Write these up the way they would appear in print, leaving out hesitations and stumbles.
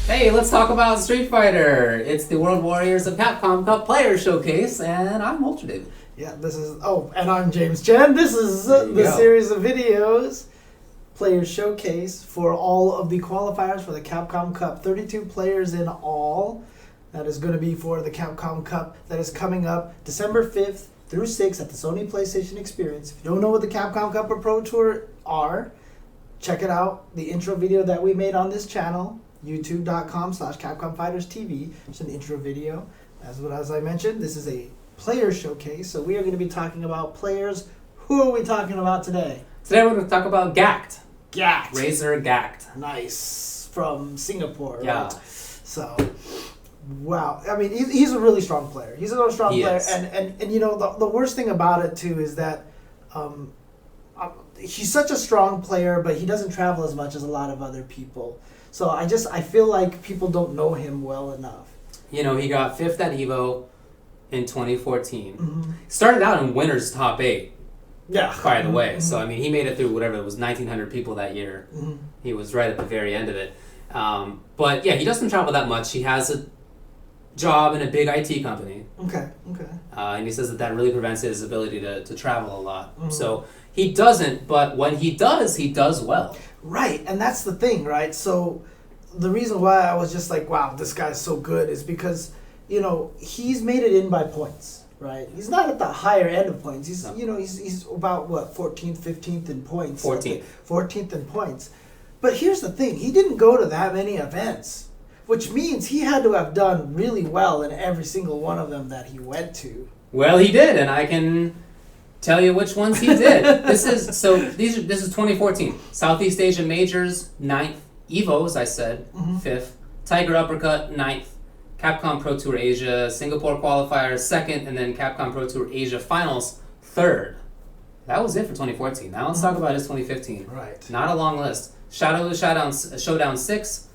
Hey, let's talk about Street Fighter. It's the World Warriors of Capcom Cup Player Showcase, and I'm Ultra David. Yeah, and I'm James Chen. This is the series of videos, Player Showcase, for all of the qualifiers for the Capcom Cup. 32 players in all. That is going to be for the Capcom Cup that is coming up December 5th through 6th at the Sony PlayStation Experience. If you don't know what the Capcom Cup or Pro Tour are, check it out. The intro video that we made on this channel, youtube.com/Capcom Fighters TV. It's an intro video. As I mentioned, this is a player showcase, so we are going to be talking about players. Who are we talking about today? Today we're going to talk about Gackt. Gackt. RZR Gackt. Nice. From Singapore. Yeah. Right? So, wow. I mean, he's a really strong player. He's a really strong player. And you know, the worst thing about it, too, is that he's such a strong player, but he doesn't travel as much as a lot of other people. So I feel like people don't know him well enough. You know, he got 5th at EVO in 2014. Mm-hmm. Started out in winners top 8. Yeah. By the way. So, I mean, he made it through whatever, it was 1,900 people that year. Mm-hmm. He was right at the very end of it. But, yeah, he doesn't travel that much. He has a job in a big IT company. Okay. And he says that really prevents his ability to travel a lot. Mm-hmm. So, he doesn't, but when he does well. Right, and that's the thing, right? So the reason why I was just like, wow, this guy's so good is because, you know, he's made it in by points, right? He's not at the higher end of points. He's, you know, he's about, 14th, 15th in points. 14th in points. But here's the thing. He didn't go to that many events, which means he had to have done really well in every single one of them that he went to. Well, he did, and I can tell you which ones he did. This is 2014. Southeast Asia Majors, 9th. EVO, as I said, 5th. Tiger Uppercut, 9th. Capcom Pro Tour Asia, Singapore Qualifiers, 2nd. And then Capcom Pro Tour Asia Finals, 3rd. That was it for 2014. Now let's talk about his 2015. Right. Not a long list. Showdown 6th.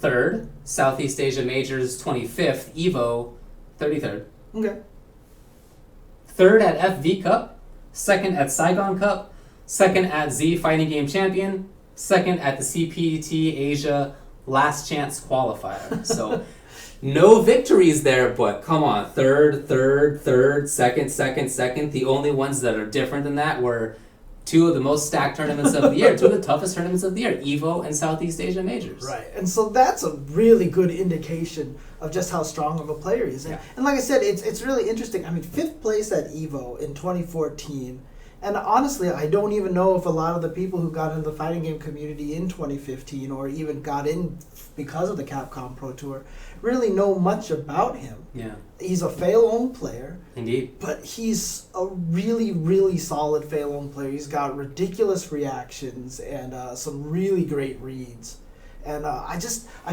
3rd. Southeast Asia Majors, 25th. EVO, 33rd. Okay. 3rd at FV Cup. 2nd at Saigon Cup, 2nd at Z Fighting Game Champion, 2nd at the CPT Asia Last Chance Qualifier. So, no victories there, but come on, 3rd, 2nd. The only ones that are different than that were 2 of the most stacked tournaments of the year, 2 of the toughest tournaments of the year, EVO and Southeast Asia Majors. Right, and so that's a really good indication of just how strong of a player he is. And like I said, it's really interesting. I mean, 5th place at EVO in 2014. And honestly, I don't even know if a lot of the people who got into the fighting game community in 2015 or even got in because of the Capcom Pro Tour really know much about him. Yeah. He's a fail-owned player. Indeed. But he's a really, really solid fail-owned player. He's got ridiculous reactions and some really great reads. And I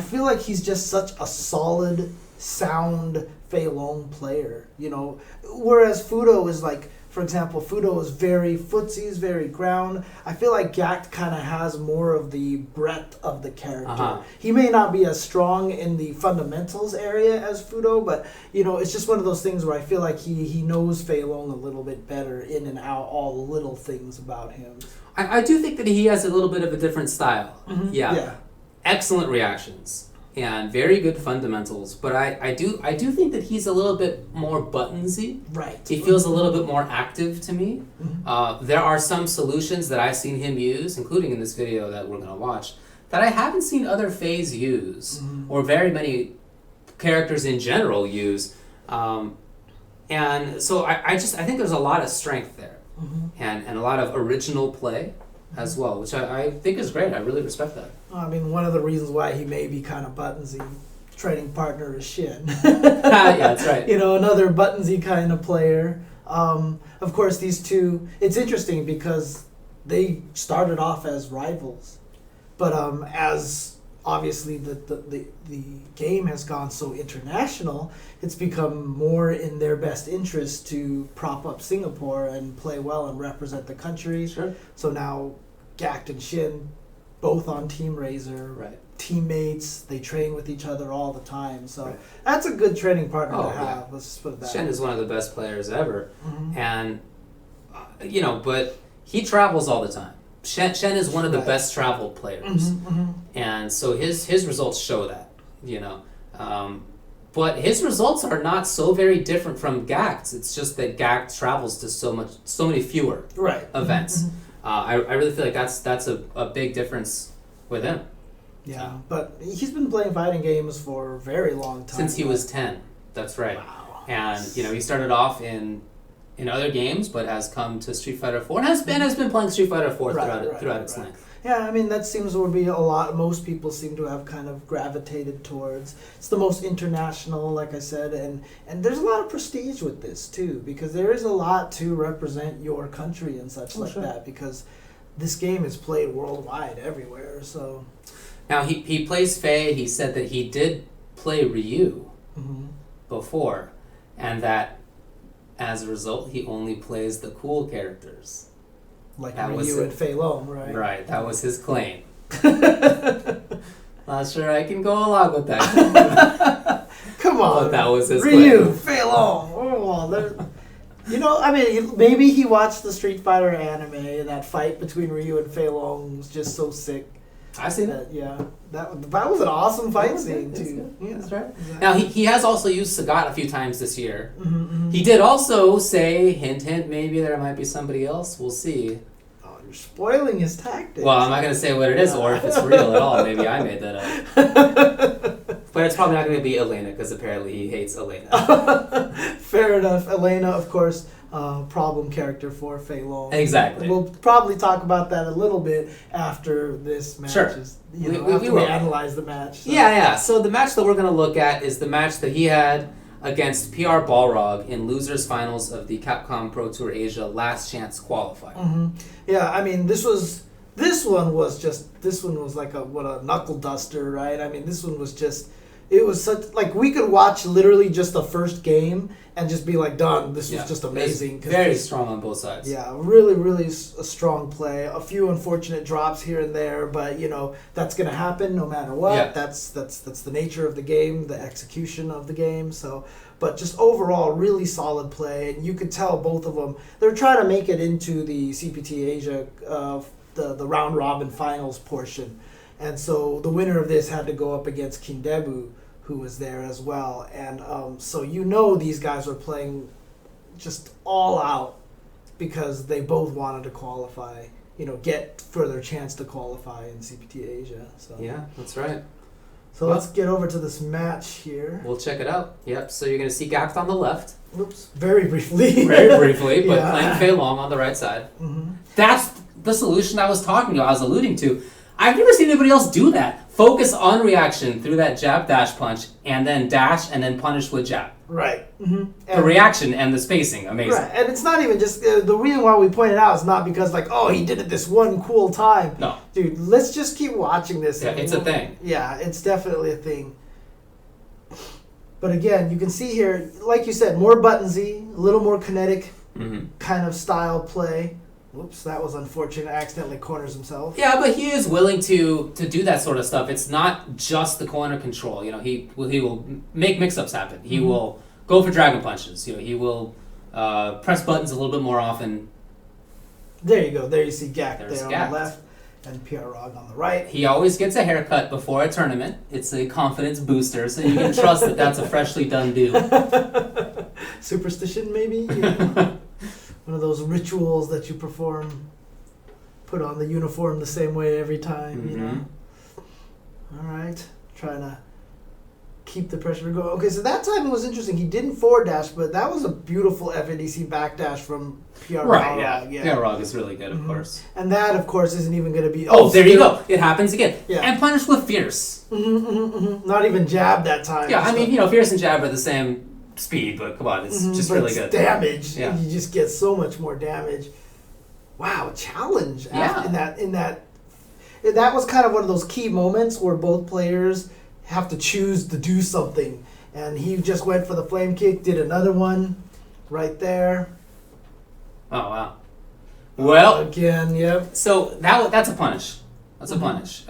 feel like he's just such a solid, sound, fail-owned player, you know. Whereas Fudo is like, for example, Fudo is very footsie, is very ground. I feel like Gackt kind of has more of the breadth of the character. He may not be as strong in the fundamentals area as Fudo, but, you know, it's just one of those things where I feel like he knows Fei Long a little bit better in and out, all the little things about him. I do think that he has a little bit of a different style. Mm-hmm. Yeah. Excellent reactions and very good fundamentals, but I do think that he's a little bit more buttonsy. Right. He feels a little bit more active to me. Mm-hmm. There are some solutions that I've seen him use, including in this video that we're going to watch, that I haven't seen other Fays use, or very many characters in general use. And so I think there's a lot of strength there, and a lot of original play as well, which I think is great. I really respect that. I mean, one of the reasons why he may be kind of buttonsy, training partner is Shin. Yeah, that's right. You know, another buttonsy kind of player. Of course, these two, it's interesting because they started off as rivals. But as obviously the game has gone so international, it's become more in their best interest to prop up Singapore and play well and represent the country. Sure. So now Gackt and Shin, both on Team RZR, right. Teammates, they train with each other all the time. So that's a good training partner to have. Yeah. Let's just put it that way. Shen is one of the best players ever. And, you know, but he travels all the time. Shen is one of the best traveled players. And so his results show that. you know. But his results are not so very different from Gackt's. It's just that Gackt travels to so many fewer events. I really feel like that's a big difference with him. Yeah, So. but he's been playing fighting games for a very long time. Since he was 10. That's right. Wow. And he started off in other games, but has come to Street Fighter 4 and has been playing Street Fighter 4 throughout its length. Yeah, I mean that seems to be a lot. Most people seem to have kind of gravitated towards. It's the most international, like I said, and there's a lot of prestige with this too, because there is a lot to represent your country and such that. Because this game is played worldwide, everywhere. So now he plays Faye. He said that he did play Ryu before, and that as a result he only plays the cool characters. Like Ryu and Fei Long, right? Right, that was his claim. Not sure I can go along with that. Come on. But that was his Ryu, claim. Fei Long. Oh, I mean, maybe he watched the Street Fighter anime and that fight between Ryu and Fei Long was just so sick. I've seen it. Yeah, that was an awesome fight scene too. Yeah, that's right. Exactly. Now he has also used Sagat a few times this year. Mm-hmm. He did also say, hint, maybe there might be somebody else. We'll see. Oh, you're spoiling his tactics. Well, I'm not going to say what it is or if it's real at all. Maybe I made that up. But it's probably not going to be Elena because apparently he hates Elena. Fair enough. Elena, of course, problem character for Fei Long. Exactly. We'll probably talk about that a little bit after this match. Sure. After we analyze the match. So. Yeah. So the match that we're going to look at is the match that he had against PR Balrog in losers finals of the Capcom Pro Tour Asia Last Chance qualifier. Mm-hmm. Yeah, I mean, this one was like a knuckle duster, right? I mean, this one was just, it was such, like, we could watch literally just the first game and just be like, done. This was just amazing. Very strong on both sides. Yeah, really, really a strong play. A few unfortunate drops here and there, but that's going to happen no matter what. Yeah. That's the nature of the game, the execution of the game. So, but just overall, really solid play, and you could tell both of them they're trying to make it into the CPT Asia, the round robin finals portion, and so the winner of this had to go up against Kindebu, who was there as well, and so these guys were playing just all out because they both wanted to qualify, get further chance to qualify in CPT Asia. So Yeah, that's right. So let's get over to this match here. We'll check it out. Yep, so you're going to see Gackt on the left. Oops, very briefly. Very briefly, but Yeah. playing Fei Long on the right side. Mm-hmm. That's the solution I was alluding to. I've never seen anybody else do that. Focus on reaction through that jab dash punch, and then dash, and then punish with jab. Right. Mm-hmm. The reaction and the spacing, amazing. Right, and it's not even just, the reason why we point it out is not because he did it this one cool time. No. Dude, let's just keep watching this. Yeah, it's a thing. Yeah, it's definitely a thing. But again, you can see here, like you said, more buttonsy, a little more kinetic kind of style play. Whoops, that was unfortunate. Accidentally corners himself. Yeah, but he is willing to do that sort of stuff. It's not just the corner control. He will make mix-ups happen. He will go for dragon punches. He will press buttons a little bit more often. There you go. There you see Gackt There's there on Gackt. the left and Balrog on the right. He always gets a haircut before a tournament. It's a confidence booster, so you can trust that that's a freshly done do. Superstition, maybe? One of those rituals that you perform, put on the uniform the same way every time, All right, trying to keep the pressure going. Okay, so that time it was interesting. He didn't forward dash, but that was a beautiful FADC backdash from PR Right, Balrog. yeah. Balrog is really good, of course. And that, of course, isn't even going to be... Oh, there you go. It happens again. Yeah. And punish with fierce. Not even jab that time. Yeah, I mean, fierce and jab are the same speed, but come on, it's just really good. Damage. Yeah. You just get so much more damage. Wow, challenge. Yeah. That was kind of one of those key moments where both players have to choose to do something. And he just went for the flame kick, did another one right there. Oh, wow. Well, again, yep. So that's a punish. That's a punish.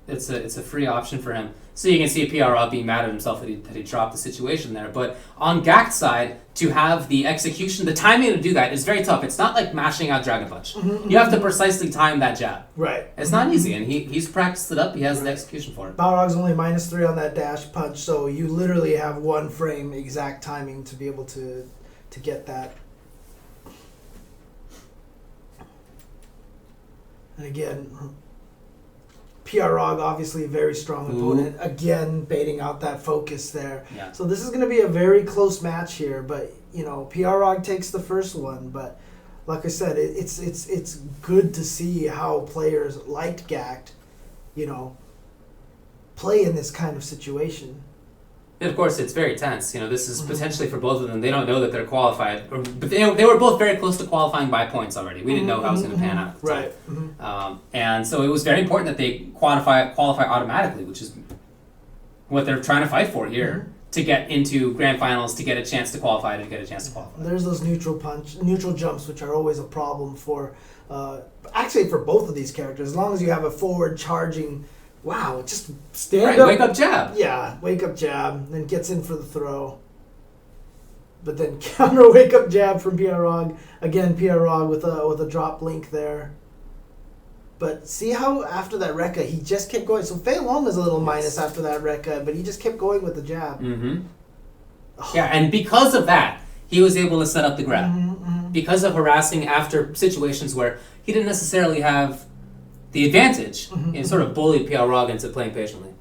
It's a free option for him. So you can see PROG being mad at himself that he dropped the situation there. But on Gackt's side, to have the execution, the timing to do that is very tough. It's not like mashing out Dragon Punch. You have to precisely time that jab. Right. It's not easy, and he's practiced it up. He has the execution for it. Balrog's only -3 on that dash punch, so you literally have 1 frame exact timing to be able to get that. And again, PROG obviously a very strong opponent. Again, baiting out that focus there. Yeah. So this is going to be a very close match here, but you know, PROG takes the first one, but like I said, it's good to see how players like Gackt, you know, play in this kind of situation. And of course, it's very tense. You know, this is potentially for both of them. They don't know that they're qualified, but they were both very close to qualifying by points already. We didn't know how it was going to pan out. Right. And so it was very important that they qualify automatically, which is what they're trying to fight for here, to get into grand finals, to get a chance to qualify, There's those neutral jumps, which are always a problem for, actually for both of these characters. As long as you have a forward charging. Wow, just stand up. Wake up jab. Yeah, wake up jab, then gets in for the throw. But then counter wake up jab from PROG. Again, PROG with a drop link there. But see how after that Rekka, he just kept going. So Fei Long is a little minus after that Rekka, but he just kept going with the jab. Oh. Yeah, and because of that, he was able to set up the grab. Because of harassing after situations where he didn't necessarily have the advantage, and sort of bullied PROG into playing patiently.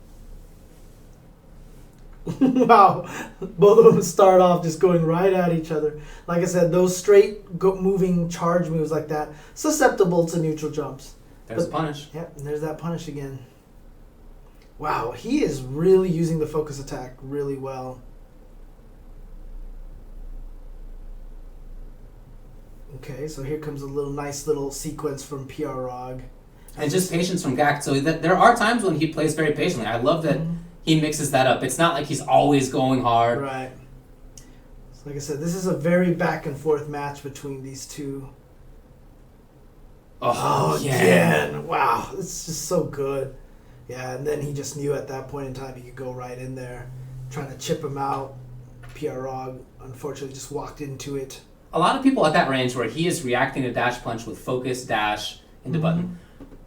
Wow. Both of them start off just going right at each other. Like I said, those straight moving charge moves like that, susceptible to neutral jumps. There's a punish. Yep, and there's that punish again. Wow, he is really using the focus attack really well. Okay, so here comes a nice little sequence from PROG. And just patience from Gackt. So there are times when he plays very patiently. I love that he mixes that up. It's not like he's always going hard. Right. So like I said, this is a very back and forth match between these two. Oh, again. Wow, it's just so good. Yeah, and then he just knew at that point in time he could go right in there, trying to chip him out. PROG, unfortunately, just walked into it. A lot of people at that range where he is reacting to dash punch with focus, dash, into button.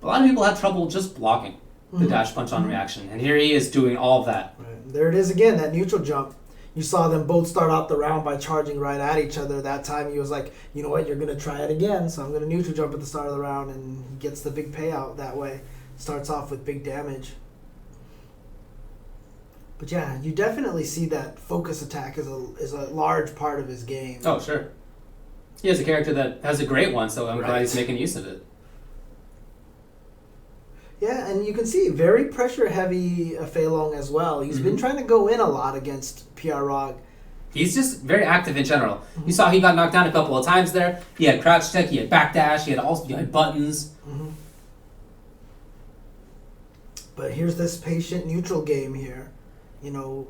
A lot of people have trouble just blocking the dash punch on reaction. And here he is doing all of that. Right. There it is again, that neutral jump. You saw them both start out the round by charging right at each other. That time he was like, you know what, you're going to try it again. So I'm going to neutral jump at the start of the round, and he gets the big payout that way. Starts off with big damage. But yeah, you definitely see that focus attack is a large part of his game. Oh, sure. He has a character that has a great one, so I'm glad he's making use of it. Yeah, and you can see very pressure-heavy Fei Long as well. He's been trying to go in a lot against PROG. He's just very active in general. You saw he got knocked down a couple of times there. He had crouch tech, he had backdash, he had buttons. But here's this patient neutral game here. You know,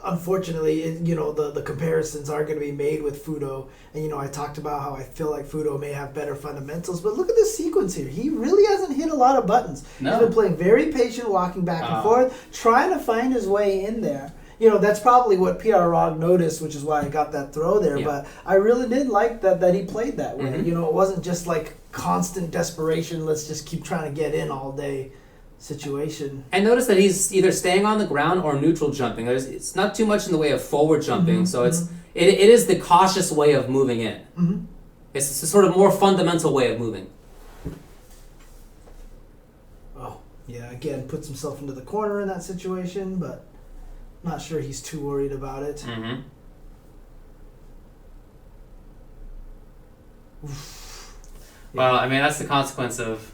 unfortunately, the comparisons are going to be made with Fudo. And, I talked about how I feel like Fudo may have better fundamentals. But look at this sequence here. He really hasn't hit a lot of buttons. No. He's been playing very patient, walking back and forth, trying to find his way in there. That's probably what PROG noticed, which is why I got that throw there. Yeah. But I really did like that he played that way. It wasn't just like constant desperation, let's just keep trying to get in all day situation. And notice that he's either staying on the ground or neutral jumping. It's not too much in the way of forward jumping, so it is the cautious way of moving in. It's a sort of more fundamental way of moving. Oh, yeah, again, puts himself into the corner in that situation, but not sure he's too worried about it. Well, I mean, that's the consequence of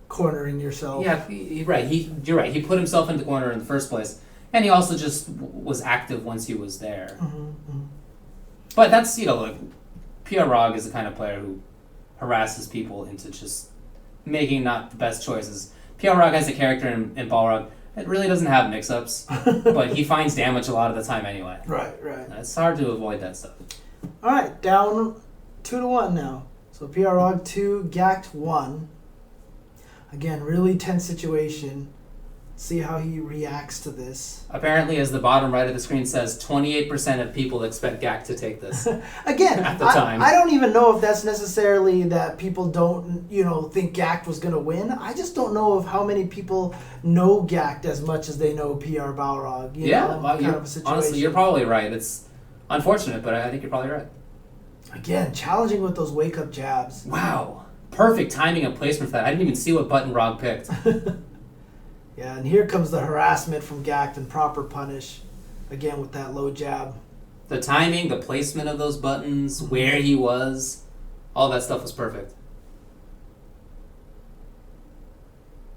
cornering yourself. Yeah, right. You're right. He put himself in the corner in the first place, and he also just was active once he was there. But that's like PROG is the kind of player who harasses people into just making not the best choices. PROG has a character in Balrog that really doesn't have mix-ups, but he finds damage a lot of the time anyway. Right. It's hard to avoid that stuff. All right, down 2-1 now. So PROG 2, Gackt 1. Again, really tense situation. See how he reacts to this. Apparently, as the bottom right of the screen says, 28% of people expect Gackt to take this. Again, at the time. I don't even know if that's necessarily that people don't, think Gackt was going to win. I just don't know of how many people know Gackt as much as they know PR Balrog. Kind of a situation. Honestly, you're probably right. It's unfortunate, but I think you're probably right. Again, challenging with those wake-up jabs. Wow. Perfect timing and placement for that. I didn't even see what button Rog picked. Yeah, and here comes the harassment from Gackt and proper punish. Again, with that low jab. The timing, the placement of those buttons, where he was, all that stuff was perfect.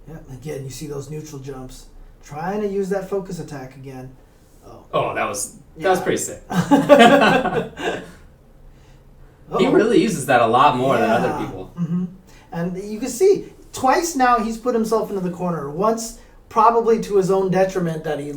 Yeah, again, you see those neutral jumps. Trying to use that focus attack again. Oh, that was pretty sick. He really uses that a lot more than other people. Mm-hmm. And you can see, twice now he's put himself into the corner. Once probably to his own detriment that he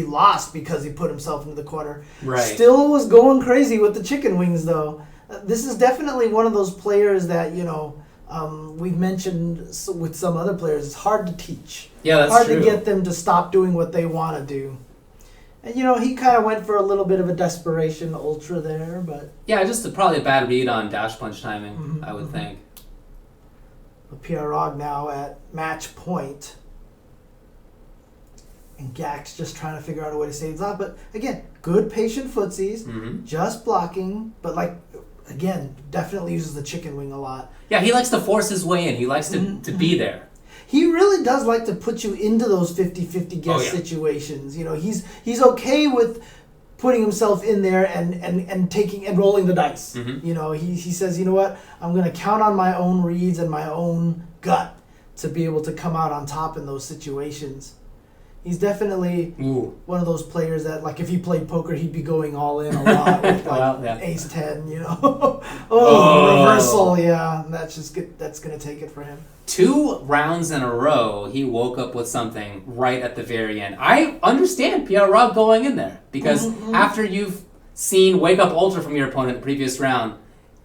lost because he put himself into the corner. Right. Still was going crazy with the chicken wings though. This is definitely one of those players that, we've mentioned with some other players, it's hard to teach. Yeah, that's hard true. to get them to stop doing what they want to do. And, he kind of went for a little bit of a desperation ultra there, but... Yeah, just probably a bad read on dash punch timing, I would think. PR Rog now at match point. And Gackt's just trying to figure out a way to save his life. But, again, good patient footsies, just blocking, but, again, definitely uses the chicken wing a lot. Yeah, he likes to force his way in. He likes to be there. He really does like to put you into those 50-50 guess situations. He's okay with putting himself in there and taking and rolling the dice. He says, you know what? I'm going to count on my own reads and my own gut to be able to come out on top in those situations. He's definitely one of those players that, if he played poker, he'd be going all in a lot with, ace 10, reversal, yeah. That's just good. That's going to take it for him. 2 rounds in a row, he woke up with something right at the very end. I understand PR Rog going in there, because after you've seen Wake Up Ultra from your opponent in the previous round,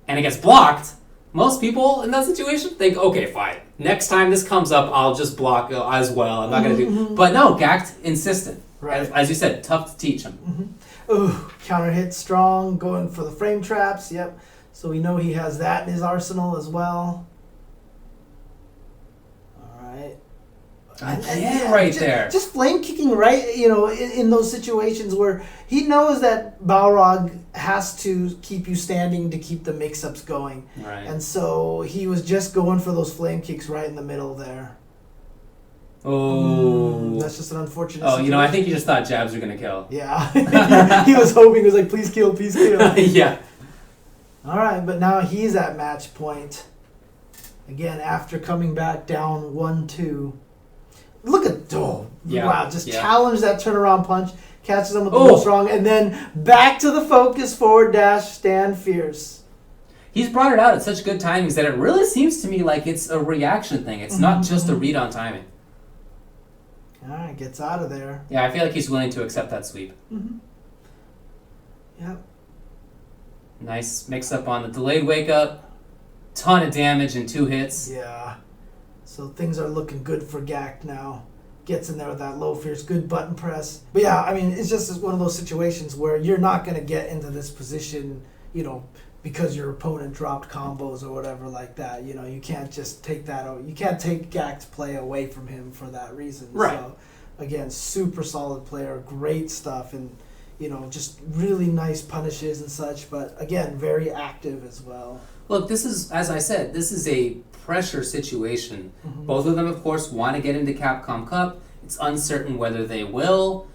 and it gets blocked, most people in that situation think, okay, fine. Next time this comes up, I'll just block as well. I'm not going to do... But no, Gackt insistent. Right. As you said, tough to teach him. Ooh, counter hit strong, going for the frame traps, yep. So we know he has that in his arsenal as well. Again, right there. Just flame kicking right, in those situations where he knows that Balrog has to keep you standing to keep the mix-ups going. Right. And so he was just going for those flame kicks right in the middle there. Oh. That's just an unfortunate situation. I think you just thought jabs were going to kill. Yeah. He was hoping, he was like, please kill, please kill. Yeah. All right, but now he's at match point. Again, after coming back down 1-2. Look at wow! Challenge that turnaround punch, catches him with the most wrong, and then back to the focus, forward dash, stand fierce. He's brought it out at such good timings that it really seems to me like it's a reaction thing. It's not just a read on timing. All right, gets out of there. Yeah, I feel like he's willing to accept that sweep. Yep. Nice mix up on the delayed wake up. Ton of damage in 2 hits. Yeah. So things are looking good for Gackt now. Gets in there with that low fierce, good button press. But yeah, I mean, it's just one of those situations where you're not going to get into this position, because your opponent dropped combos or whatever like that. You can't just take that out. You can't take Gackt's play away from him for that reason. Right. So, again, super solid player, great stuff, and, just really nice punishes and such. But again, very active as well. Look, this is, as I said, this is a pressure situation. Both of them, of course, want to get into Capcom Cup. It's uncertain whether they will.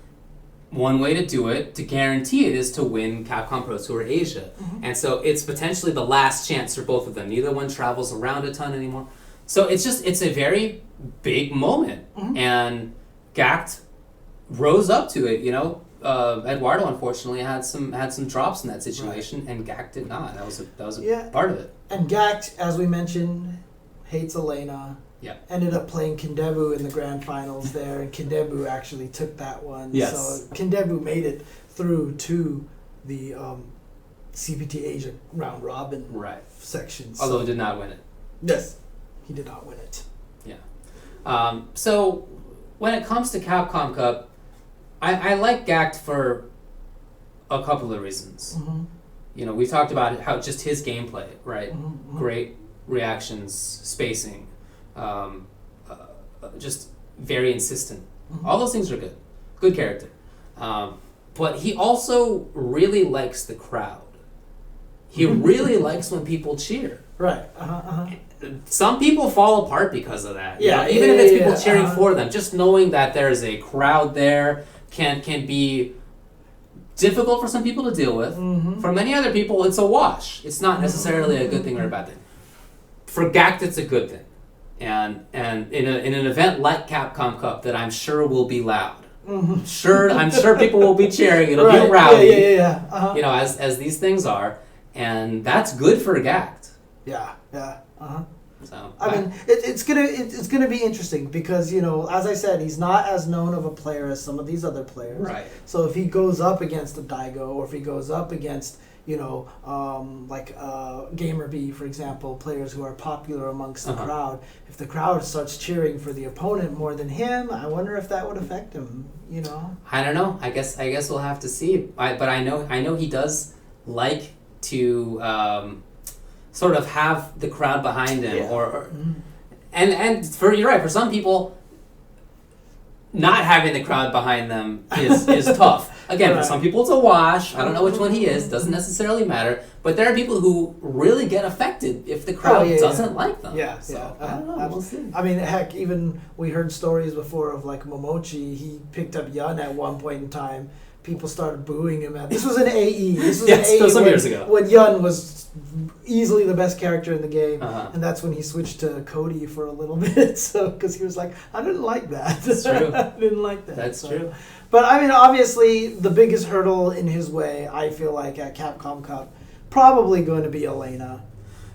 One way to do it, to guarantee it, is to win Capcom Pro Tour Asia. And so it's potentially the last chance for both of them. Neither one travels around a ton anymore. So it's a very big moment. And Gackt rose up to it, Eduardo unfortunately had some drops in that situation, and Gackt did not. That was a part of it. And Gackt, as we mentioned, hates Elena. Yeah. Ended up playing Kindebu in the grand finals there, and Kindebu actually took that one. Yes. So Kindebu made it through to the CPT Asia round robin section. Although he did not win it. Yes, he did not win it. Yeah. So when it comes to Capcom Cup, I like Gackt for a couple of reasons. You know, we talked about how just his gameplay, right? Great reactions, spacing, just very insistent. All those things are good. Good character. But he also really likes the crowd. He really likes when people cheer. Right. Some people fall apart because of that. Yeah, you know? Even if it's people yeah, cheering for them, just knowing that there's a crowd there can be difficult for some people to deal with. For many other people, it's a wash. It's not necessarily a good thing or a bad thing. For Gackt, it's a good thing. And in an event like Capcom Cup that I'm sure will be loud. I'm sure people will be cheering. It'll be rowdy. You know, as these things are, and that's good for Gackt. So I mean, it's gonna be interesting because, you know, as I said, he's not as known of a player as some of these other players. Right. So if he goes up against a Daigo, or if he goes up against, you know, like Gamer B, for example, players who are popular amongst the crowd, if the crowd starts cheering for the opponent more than him, I wonder if that would affect him. You know. I don't know. I guess we'll have to see. But I know he does like to sort of have the crowd behind him, and you're right. For some people, not having the crowd behind them is tough. Again, for some people it's a wash. I don't know which one he is. Doesn't necessarily matter. But there are people who really get affected if the crowd doesn't like them. So, I don't know. We'll see. I mean, heck, even we heard stories before of like Momochi. He picked up Yun at one point in time. People started booing him. This was an AE. This was an AE some years ago. When Yun was easily the best character in the game, and that's when he switched to Cody for a little bit. So, because he was like, I didn't like that. That's true. I didn't like that. That's true. But I mean, obviously, the biggest hurdle in his way, I feel like at Capcom Cup, probably going to be Elena.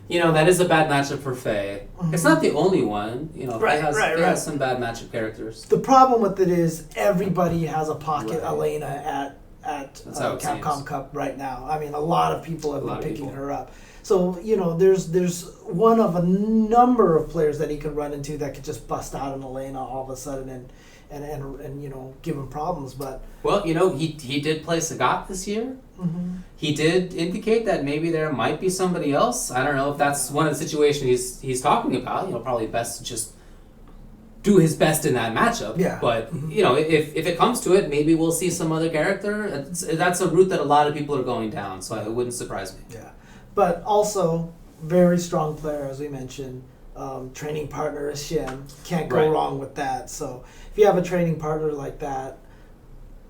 You know, that is a bad matchup for Faye. It's not the only one. You know, Faye has some bad matchup characters. The problem with it is everybody has a pocket Elena at Capcom Cup right now. I mean, a lot of people have been picking her up. So, you know, there's one of a number of players that he could run into that could just bust out an Elena all of a sudden and you know, give him problems. But well, you know, he did play Sagat this year. He did indicate that maybe there might be somebody else. I don't know if that's one of the situations he's talking about. You know, probably best to just do his best in that matchup. But you know, if it comes to it, maybe we'll see some other character. That's a route that a lot of people are going down, so it wouldn't surprise me. But also very strong player, as we mentioned. Training partner is Shin. Can't go wrong with that. So if you have a training partner like that,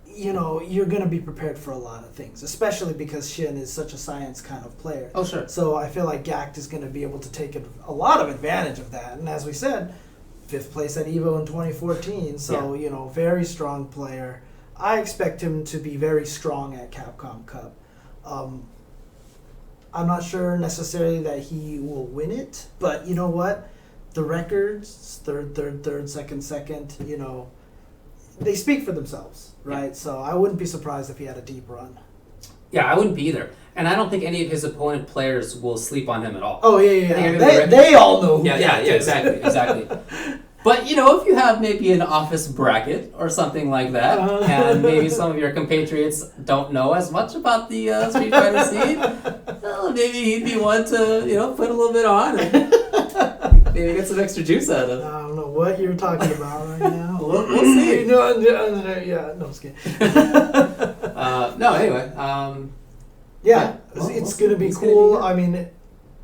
you know, you're going to be prepared for a lot of things, especially because Shin is such a science kind of player. Oh, sure. So I feel like Gackt is going to be able to take a lot of advantage of that. And as we said, 5th place at EVO in 2014. So, you know, very strong player. I expect him to be very strong at Capcom Cup. I'm not sure necessarily that he will win it, but you know what? The records, third, second, you know, they speak for themselves, right? So I wouldn't be surprised if he had a deep run. Yeah, I wouldn't be either. And I don't think any of his opponent players will sleep on him at all. Oh, yeah. They all know who exactly. But, you know, if you have maybe an office bracket or something like that, and maybe some of your compatriots don't know as much about the Street Fighter scene, well, maybe he'd be one to, you know, put a little bit on and maybe get some extra juice out of it. I don't know what you're talking about right now. We'll see. No, I'm just kidding. No, anyway. It's going to be cool. I mean,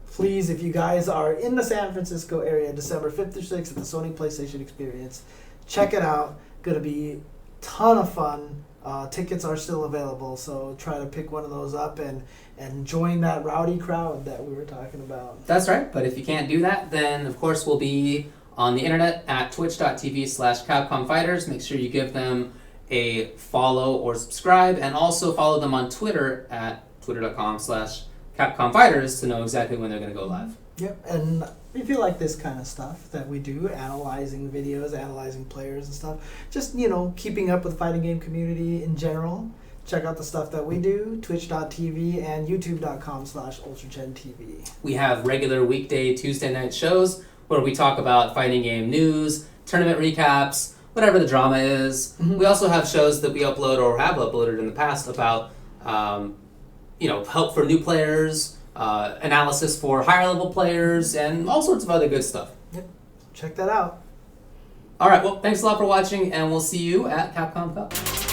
please, if you guys are in the San Francisco area, December 5th through 6th at the Sony PlayStation Experience, check it out. Going to be a ton of fun. Tickets are still available, so try to pick one of those up and join that rowdy crowd that we were talking about. That's right, but if you can't do that, then of course we'll be on the internet at twitch.tv/Capcom Fighters. Make sure you give them a follow or subscribe, and also follow them on Twitter at twitter.com/Capcom Fighters to know exactly when they're going to go live. Yep, and if you like this kind of stuff that we do, analyzing videos, analyzing players and stuff, just, you know, keeping up with the fighting game community in general, check out the stuff that we do, twitch.tv and youtube.com/UltraGenTV. We have regular weekday Tuesday night shows where we talk about fighting game news, tournament recaps, whatever the drama is. We also have shows that we upload or have uploaded in the past about, help for new players, analysis for higher level players, and all sorts of other good stuff. Yep. Check that out. All right, well, thanks a lot for watching, and we'll see you at Capcom Cup.